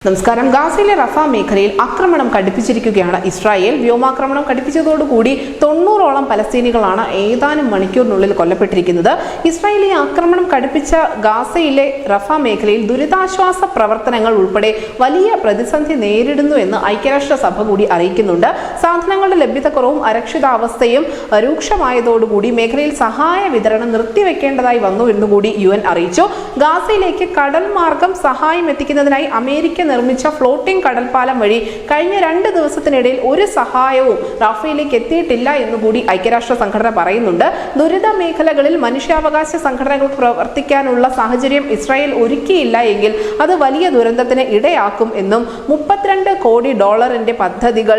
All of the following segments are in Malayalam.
നമസ്കാരം. ഗാസയിലെ റഫ മേഖലയിൽ ആക്രമണം കടുപ്പിച്ചിരിക്കുകയാണ് ഇസ്രായേൽ. വ്യോമാക്രമണം കടുപ്പിച്ചതോടുകൂടി 90ഓളം പലസ്തീനികളാണ് ഏതാനും മണിക്കൂറിനുള്ളിൽ കൊല്ലപ്പെട്ടിരിക്കുന്നത്. ഇസ്രായേൽ ഈ ആക്രമണം കടുപ്പിച്ച ഗാസയിലെ റഫ മേഖലയിൽ ദുരിതാശ്വാസ പ്രവർത്തനങ്ങൾ ഉൾപ്പെടെ വലിയ പ്രതിസന്ധി നേരിടുന്നു എന്ന് ഐക്യരാഷ്ട്രസഭ കൂടി അറിയിക്കുന്നുണ്ട്. സാധനങ്ങളുടെ ലഭ്യതക്കുറവും അരക്ഷിതാവസ്ഥയും രൂക്ഷമായതോടുകൂടി മേഖലയിൽ സഹായ വിതരണം നിർത്തിവെക്കേണ്ടതായി വന്നു എന്നുകൂടി UN അറിയിച്ചു. ഗാസയിലേക്ക് കടൽ മാർഗം സഹായം എത്തിക്കുന്നതിനായി അമേരിക്ക നിർമ്മിച്ച ഫ്ലോട്ടിംഗ് കടൽപ്പാലം വഴി കഴിഞ്ഞ 2 ദിവസത്തിനിടയിൽ ഒരു സഹായവും റാഫയിലേക്ക് എത്തിയിട്ടില്ല എന്നുകൂടി ഐക്യരാഷ്ട്ര സംഘടന പറയുന്നുണ്ട്. ദുരിത മേഖലകളിൽ മനുഷ്യാവകാശ സംഘടനകൾ പ്രവർത്തിക്കാനുള്ള സാഹചര്യം ഇസ്രായേൽ ഒരുക്കിയില്ല എങ്കിൽ അത് വലിയ ദുരന്തത്തിന് ഇടയാക്കും എന്നും $32 കോടി പദ്ധതികൾ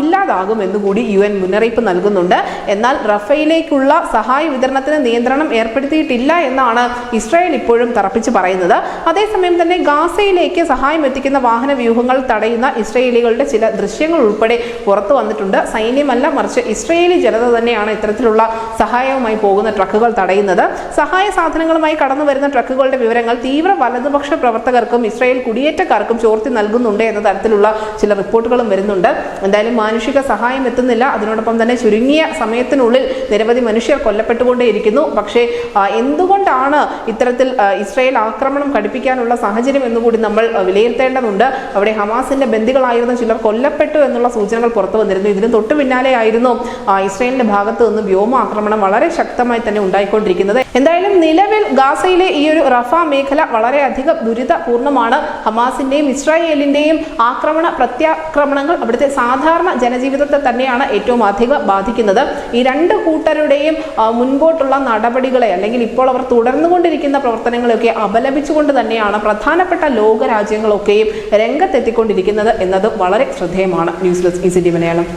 ഇല്ലാതാകും എന്നുകൂടി UN മുന്നറിയിപ്പ് നൽകുന്നുണ്ട്. എന്നാൽ റഫയിലേക്കുള്ള സഹായ വിതരണത്തിന് നിയന്ത്രണം ഏർപ്പെടുത്തിയിട്ടില്ല എന്നാണ് ഇസ്രായേൽ ഇപ്പോഴും തറപ്പിച്ച് പറയുന്നത്. അതേസമയം തന്നെ ഗാസയിലേക്ക് സഹായം എത്തിക്കുന്ന വാഹന വ്യൂഹങ്ങൾ തടയുന്ന ഇസ്രായേലികളുടെ ചില ദൃശ്യങ്ങൾ ഉൾപ്പെടെ പുറത്തു വന്നിട്ടുണ്ട്. സൈന്യമല്ല, മറിച്ച് ഇസ്രായേലി ജനത തന്നെയാണ് ഇത്തരത്തിലുള്ള സഹായവുമായി പോകുന്ന ട്രക്കുകൾ തടയുന്നത്. സഹായ സാധനങ്ങളുമായി കടന്നു വരുന്ന ട്രക്കുകളുടെ വിവരങ്ങൾ തീവ്ര വലതുപക്ഷ പ്രവർത്തകർക്കും ഇസ്രായേൽ കുടിയേറ്റക്കാർക്കും ചോർത്തി നൽകുന്നുണ്ട് എന്ന തരത്തിലുള്ള ചില റിപ്പോർട്ടുകളും വരുന്നുണ്ട്. എന്തായാലും മാനുഷിക സഹായം എത്തുന്നില്ല. അതിനോടൊപ്പം തന്നെ ചുരുങ്ങിയ സമയത്തിനുള്ളിൽ നിരവധി മനുഷ്യർ കൊല്ലപ്പെട്ടുകൊണ്ടേയിരിക്കുന്നു. പക്ഷേ എന്തുകൊണ്ടാണ് ഇത്തരത്തിൽ ഇസ്രായേൽ ആക്രമണം കടുപ്പിക്കാനുള്ള സാഹചര്യം എന്നുകൂടി നമ്മൾ വിലയിരുത്തേണ്ടതുണ്ട്. അവിടെ ഹമാസിന്റെ ബന്ദികളായിരുന്ന ചിലർ കൊല്ലപ്പെട്ടു എന്നുള്ള സൂചനകൾ പുറത്തു വന്നിരുന്നു. ഇതിന് തൊട്ടു പിന്നാലെയായിരുന്നു ഇസ്രായേലിന്റെ ഭാഗത്ത് നിന്ന് വ്യോമാക്രമണം വളരെ ശക്തമായി തന്നെ ഉണ്ടായിക്കൊണ്ടിരിക്കുന്നത്. എന്തായാലും നിലവിൽ ഗാസയിലെ ഈ ഒരു റഫ മേഖല വളരെയധികം ദുരിതപൂർണ്ണമാണ്. ഹമാസിന്റെയും ഇസ്രായേലിന്റെയും ആക്രമണ പ്രത്യാക്രമണങ്ങൾ അവിടുത്തെ സാധാരണ ജനജീവിതത്തെ തന്നെയാണ് ഏറ്റവും അധികം ബാധിക്കുന്നത്. ഈ 2 കൂട്ടരുടെയും മുൻപോട്ടുള്ള നടപടികളെ അല്ലെങ്കിൽ ഇപ്പോൾ അവർ തുടർന്നുകൊണ്ടിരിക്കുന്ന പ്രവർത്തനങ്ങളെയൊക്കെ അപലപിച്ചുകൊണ്ട് തന്നെയാണ് പ്രധാനപ്പെട്ട ലോകരാജ്യങ്ങളൊക്കെയും രംഗത്തെത്തിക്കൊണ്ടിരിക്കുന്നത് എന്നത് വളരെ ശ്രദ്ധേയമാണ്. News desk ECT Malayalam.